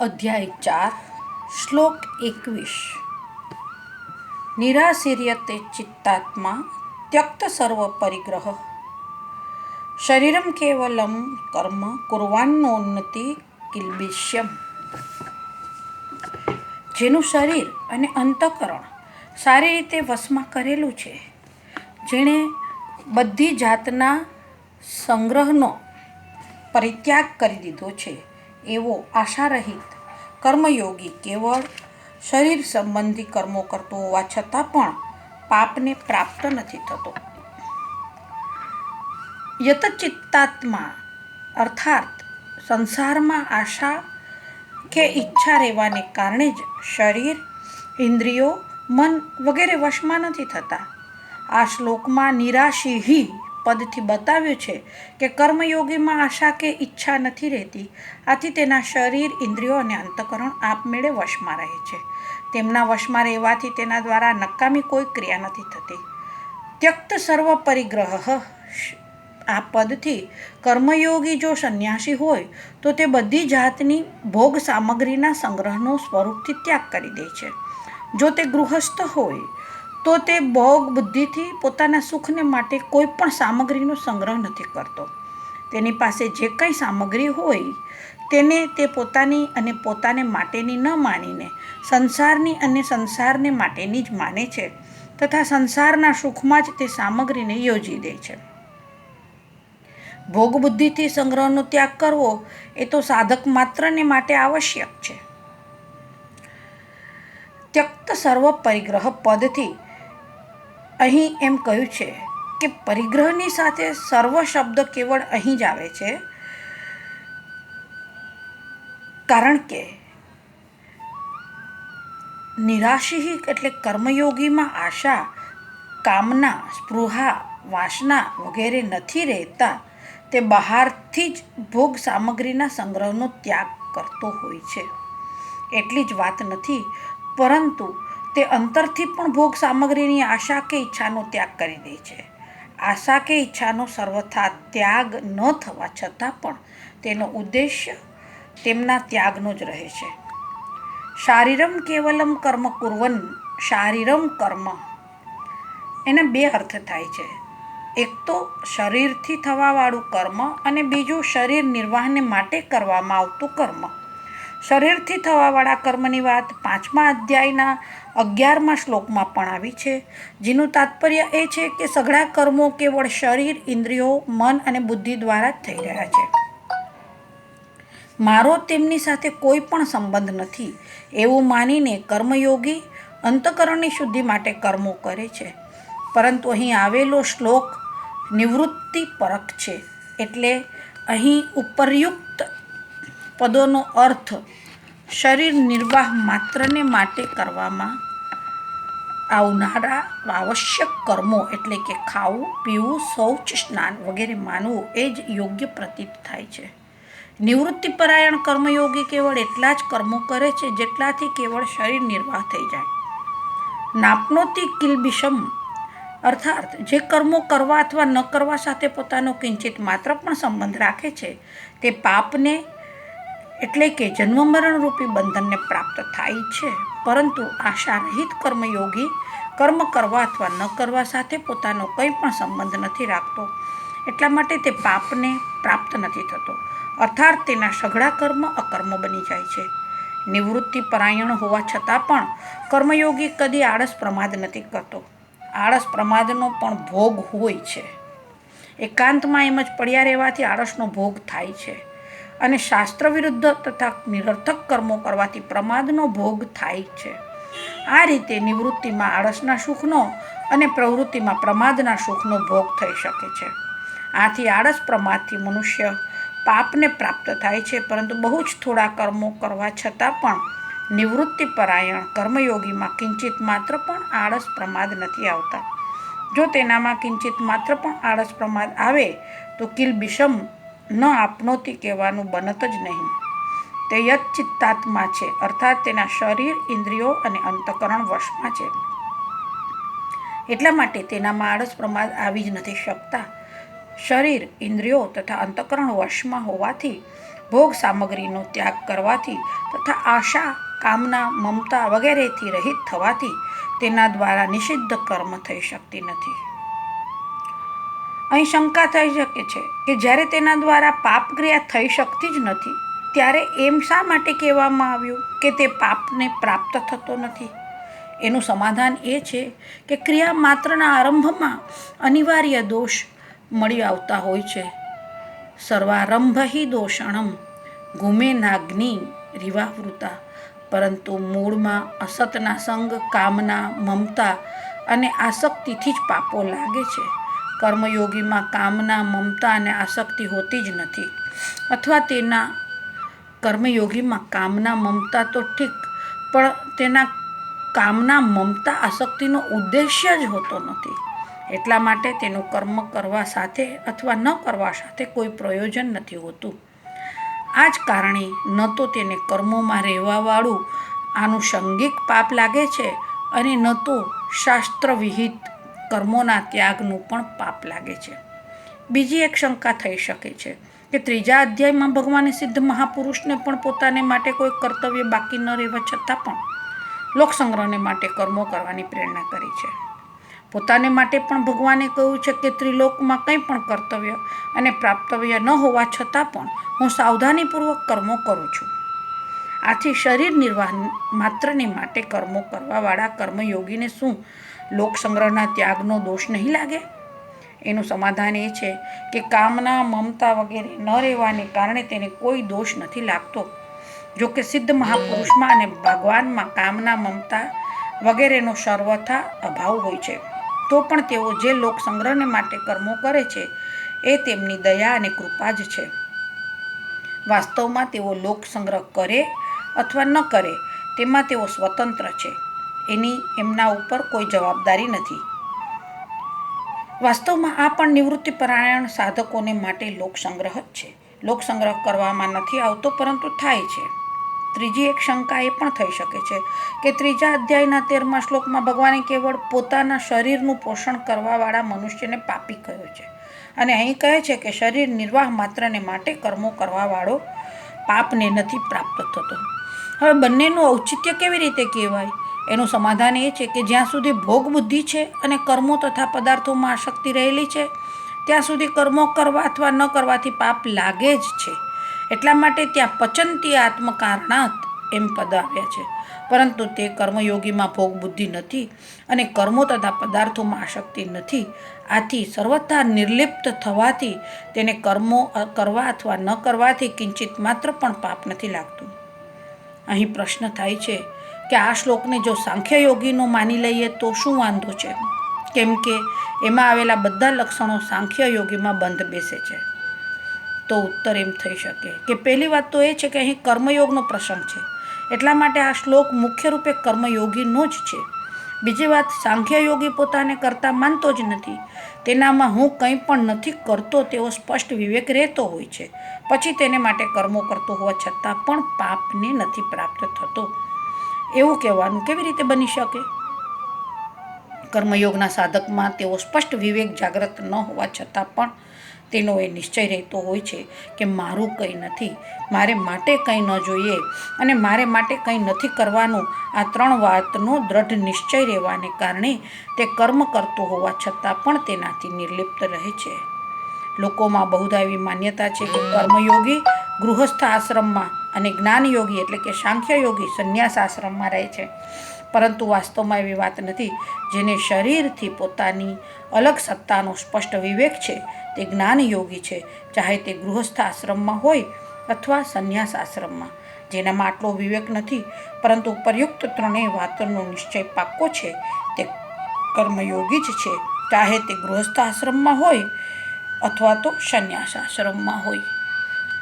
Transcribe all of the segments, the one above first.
અધ્યાય 4 શ્લોક 21 નિરાશીર્યતે ચિત્તાત્મા ત્યક્ત સર્વ પરિગ્રહ શરીરમ કેવલમ કર્મ કુર્વાણોન્નતિ કિલ્બિષ્યમ. જેનું શરીર અને અંતઃકરણ સારી રીતે વશમાં કરેલું છે, જેણે બધી જાતના સંગ્રહનો પરિત્યાગ કરી દીધો છે, એવો આશારહિત કર્મયોગી કેવળ શરીર સંબંધી કર્મો કરતો હોવા છતાં પણ પાપને પ્રાપ્ત નથી થતો. યતચિત્તાત્મા અર્થાત સંસારમાં આશા કે ઈચ્છા રહેવાને કારણે જ શરીર, ઇન્દ્રિયો, મન વગેરે વશમાં નથી થતા. આ શ્લોકમાં નિરાશીહી પદથી બતાવ્યું છે કે કર્મયોગીમાં આશા કે ઈચ્છા નથી રહેતી, આથી તેના શરીર, ઇન્દ્રિયો અને અંતઃકરણ આપમેળે વશમાં રહે છે. તેમના વશમાં રહેવાથી તેના દ્વારા નકામી કોઈ ક્રિયા નથી થતી. ત્યક્ત સર્વ પરિગ્રહ આ પદથી કર્મયોગી જો સંન્યાસી હોય તો તે બધી જાતની ભોગ સામગ્રીના સંગ્રહનો સ્વરૂપથી ત્યાગ કરી દે છે. જો તે ગૃહસ્થ હોય તો તે ભોગ બુદ્ધિથી પોતાના સુખને માટે કોઈ પણ સામગ્રીનો સંગ્રહ નથી કરતો. તેની પાસે જે કંઈ સામગ્રી હોય તેને તે પોતાની અને પોતાને માટેની ન માનીને સંસારની અને સંસારને માટેની જ માને છે તથા સંસારના સુખમાં જ તે સામગ્રીને યોજી દે છે. ભોગ બુદ્ધિથી સંગ્રહનો ત્યાગ કરવો એ તો સાધક માત્રને માટે આવશ્યક છે. ત્યક્ત સર્વ પરિગ્રહ પદથી અહીં એમ કહ્યું છે કે પરિગ્રહની સાથે સર્વ શબ્દ કેવળ અહીં જ આવે છે, કારણ કે નિરાશી એટલે કર્મયોગીમાં આશા, કામના, સ્પૃહા, વાસના વગેરે નથી રહેતા. તે બહારથી જ ભોગ સામગ્રીના સંગ્રહનો ત્યાગ કરતો હોય છે. એટલી જ વાત નથી, પરંતુ તે અંતરથી પણ ભોગ સામગ્રીની આશા કે ઈચ્છાનો ત્યાગ કરી દે છે. આશા કે ઈચ્છાનો સર્વથા ત્યાગ ન થવા છતાં પણ તેનો ઉદ્દેશ્ય તેમના ત્યાગનો જ રહે છે. શારીરમ કેવલમ કર્મ કુર્વન, શારીરમ કર્મ એના બે અર્થ થાય છે. એક તો શરીરથી થવાવાળું કર્મ અને બીજું શરીર નિર્વાહને માટે કરવામાં આવતું કર્મ. શરીરથી થવાવાળા કર્મની વાત 5મા અધ્યાયના 11મા શ્લોકમાં પણ આવી છે, જેનું તાત્પર્ય એ છે કે સઘળા કર્મો કેવળ શરીર, ઇન્દ્રિયો, મન અને બુદ્ધિ દ્વારા જ થઈ રહ્યા છે. મારો તેમની સાથે કોઈ પણ સંબંધ નથી એવું માનીને કર્મયોગી અંતઃકરણની શુદ્ધિ માટે કર્મો કરે છે. પરંતુ અહીં આવેલો શ્લોક નિવૃત્તિ પરક છે, એટલે અહીં ઉપર્યુક્ત પદોનો અર્થ શરીર નિર્વાહ માત્રને માટે કરવામાં આવનારા આવશ્યક કર્મો એટલે કે ખાવું, પીવું, શૌચ, સ્નાન વગેરે માનવું એ જ યોગ્ય પ્રતીત થાય છે. નિવૃત્તિપરાયણ કર્મયોગી કેવળ એટલા જ કર્મો કરે છે જેટલાથી કેવળ શરીર નિર્વાહ થઈ જાય. નાપ્નોતિ કિલ્બિષમ અર્થાત જે કર્મો કરવા અથવા ન કરવા સાથે પોતાનો કિંચિત માત્ર પણ સંબંધ રાખે છે તે પાપને એટલે કે જન્મ મરણ રૂપી બંધનને પ્રાપ્ત થાય છે. પરંતુ આશારહિત કર્મયોગી કર્મ કરવા અથવા ન કરવા સાથે પોતાનો કંઈ પણ સંબંધ નથી રાખતો, એટલા માટે તે પાપને પ્રાપ્ત નથી થતો, અર્થાત તેના સઘળા કર્મ અકર્મ બની જાય છે. નિવૃત્તિ પરાયણ હોવા છતાં પણ કર્મયોગી કદી આળસ પ્રમાદ નથી કરતો. આળસ પ્રમાદનો પણ ભોગ હોય છે. એકાંતમાં એમ જ પડ્યા રહેવાથી આળસનો ભોગ થાય છે અને શાસ્ત્ર વિરુદ્ધ તથા નિરર્થક કર્મો કરવાથી પ્રમાદનો ભોગ થાય છે. આ રીતે નિવૃત્તિમાં આળસના સુખનો અને પ્રવૃત્તિમાં પ્રમાદના સુખનો ભોગ થઈ શકે છે. આથી આળસ પ્રમાદથી મનુષ્ય પાપને પ્રાપ્ત થાય છે, પરંતુ બહુ જ થોડા કર્મો કરવા છતાં પણ નિવૃત્તિપરાયણ કર્મયોગીમાં કિંચિત માત્ર પણ આળસ પ્રમાદ નથી આવતા. જો તેનામાં કિંચિત માત્ર પણ આળસ પ્રમાદ આવે તો કિલ્બિષમ ન આપનોતી કહેવાનું બનત જ નહીં. તે યતચિત્તાત્મા છે, અર્થાત તેના શરીર, ઇન્દ્રિયો અને અંતઃકરણ વશમાં છે. એટલા માટે તેનામાં આળસ પ્રમાદ આવી જ નથી શકતા. શરીર, ઇન્દ્રિયો તથા અંતઃકરણ વશમાં હોવાથી ભોગ સામગ્રીનો ત્યાગ કરવાથી તથા આશા, કામના, મમતા વગેરેથી રહિત થવાથી તેના દ્વારા નિષિદ્ધ કર્મ થઈ શકતી નથી. અહીં શંકા થઈ શકે છે કે જ્યારે તેના દ્વારા પાપ ક્રિયા થઈ શકતી જ નથી ત્યારે એમ શા માટે કહેવામાં આવ્યું કે તે પાપને પ્રાપ્ત થતો નથી? એનું સમાધાન એ છે કે ક્રિયા માત્રના આરંભમાં અનિવાર્ય દોષ મળી આવતા હોય છે. સર્વારંભ હિ દોષણમ ગુમે નાગ્નિ રીવાવૃતા, પરંતુ મૂળમાં અસતના સંગ, કામના, મમતા અને આસક્તિથી જ પાપો લાગે છે. કર્મયોગીમાં કામના, મમતા અને આસક્તિ હોતી જ નથી, અથવા તેના કર્મયોગીમાં કામના, મમતા તો ઠીક, પણ તેના કામના, મમતા, આસક્તિનો ઉદ્દેશ્ય જ હોતો નથી. એટલા માટે તેનું કર્મ કરવા સાથે અથવા ન કરવા સાથે કોઈ પ્રયોજન નથી હોતું. આ જ કારણે ન તો તેને કર્મોમાં રહેવાવાળું આનુષંગિક પાપ લાગે છે અને ન તો શાસ્ત્રવિહિત કર્મોના ત્યાગનું પણ પાપ લાગે છે. બીજી એક શંકા થઈ શકે છે કે ત્રીજા અધ્યાયમાં ભગવાને સિદ્ધ મહાપુરુષને પણ પોતાને માટે કોઈ કર્તવ્ય બાકી ન રહેવા છતાં પણ લોકસંગ્રહને માટે કર્મો કરવાની પ્રેરણા કરી છે. પોતાને માટે પણ ભગવાને કહ્યું છે કે ત્રિલોકમાં કંઈ પણ કર્તવ્ય અને પ્રાપ્તવ્ય ન હોવા છતાં પણ હું સાવધાનીપૂર્વક કર્મો કરું છું. આથી શરીર નિર્વાહ માત્રને માટે કર્મો કરવાવાળા કર્મયોગીને શું લોકસંગ્રહના ત્યાગનો દોષ નહીં લાગે? એનું સમાધાન એ છે કે કામના, મમતા વગેરે ન રહેવાને કારણે તેને કોઈ દોષ નથી લાગતો. જો કે સિદ્ધ મહાપુરુષમાં અને ભગવાનમાં કામના, મમતા વગેરેનો સર્વથા અભાવ હોય છે, તો પણ તેઓ જે લોકસંગ્રહને માટે કર્મો કરે છે એ તેમની દયા અને કૃપા જ છે. વાસ્તવમાં તેઓ લોકસંગ્રહ કરે અથવા ન કરે તેમાં તેઓ સ્વતંત્ર છે. એની એમના ઉપર કોઈ જવાબદારી નથી. વાસ્તવમાં આ પણ નિવૃત્તિપરાયણ સાધકોને માટે લોકસંગ્રહ જ છે. લોકસંગ્રહ કરવામાં નથી આવતો, પરંતુ થાય છે. ત્રીજી એક શંકા એ પણ થઈ શકે છે કે ત્રીજા અધ્યાયના 13મા શ્લોકમાં ભગવાને કેવળ પોતાના શરીરનું પોષણ કરવાવાળા મનુષ્યને પાપી કહ્યો છે અને અહીં કહે છે કે શરીર નિર્વાહ માત્રને માટે કર્મો કરવાવાળો પાપને નથી પ્રાપ્ત થતો. હવે બંનેનું ઔચિત્ય કેવી રીતે કહેવાય? એનું સમાધાન એ છે કે જ્યાં સુધી ભોગ બુદ્ધિ છે અને કર્મો તથા પદાર્થોમાં આસક્તિ રહેલી છે ત્યાં સુધી કર્મો કરવા અથવા ન કરવાથી પાપ લાગે જ છે. એટલા માટે ત્યાં પચંતી આત્મકારણાત એમ પદ આવ્યા છે. પરંતુ તે કર્મયોગીમાં ભોગ બુદ્ધિ નથી અને કર્મો તથા પદાર્થોમાં આસક્તિ નથી. આથી સર્વથા નિર્લિપ્ત થવાથી તેને કર્મો કરવા અથવા ન કરવાથી કિંચિત માત્ર પણ પાપ નથી લાગતું. અહીં પ્રશ્ન થાય છે કે આ શ્લોકને જો સાંખ્યયોગીનો માની લઈએ તો શું વાંધો છે? કેમ કે એમાં આવેલા બધા લક્ષણો સાંખ્યયોગીમાં બંધ બેસે છે. તો ઉત્તર એમ થઈ શકે કે પહેલી વાત તો એ છે કે અહીં કર્મયોગનો પ્રસંગ છે, એટલા માટે આ શ્લોક મુખ્ય રૂપે કર્મયોગીનો જ છે. બીજી વાત, સાંખ્યયોગી પોતાને કરતા માનતો જ નથી. તેનામાં હું કંઈ પણ નથી કરતો તેવો સ્પષ્ટ વિવેક રહેતો હોય છે. પછી તેને માટે કર્મો કરતો હોવા છતાં પણ પાપને નથી પ્રાપ્ત થતો. એવું કહેવાનું કેવી રીતે બની શકે? કર્મયોગના સાધકમાં તેવો સ્પષ્ટ વિવેક જાગ્રત ન હોવા છતાં પણ તેનો એ નિશ્ચય રહેતો હોય છે કે મારું કંઈ નથી, મારે માટે કંઈ ન જોઈએ અને મારે માટે કંઈ નથી કરવાનું. આ ત્રણ વાતનો દ્રઢ નિશ્ચય રહેવાને કારણે તે કર્મ કરતો હોવા છતાં પણ તેનાથી નિર્લિપ્ત રહે છે. લોકોમાં બહુધા એવી માન્યતા છે કે કર્મયોગી ગૃહસ્થ આશ્રમમાં અને જ્ઞાનયોગી એટલે કે સાંખ્યયોગી સંન્યાસ આશ્રમમાં રહે છે, પરંતુ વાસ્તવમાં એવી વાત નથી. જેને શરીરથી પોતાની અલગ સત્તાનો સ્પષ્ટ વિવેક છે તે જ્ઞાનયોગી છે, ચાહે તે ગૃહસ્થ આશ્રમમાં હોય અથવા સંન્યાસ આશ્રમમાં. જેનામાં આટલો વિવેક નથી પરંતુ ઉપર્યુક્ત ત્રણેય વાતોનો નિશ્ચય પાક્કો છે તે કર્મયોગી જ છે, ચાહે તે ગૃહસ્થ આશ્રમમાં હોય અથવા તો સંન્યાસ આશ્રમમાં હોય.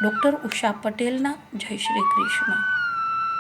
ડૉક્ટર ઉષા પટેલના જય શ્રી કૃષ્ણ.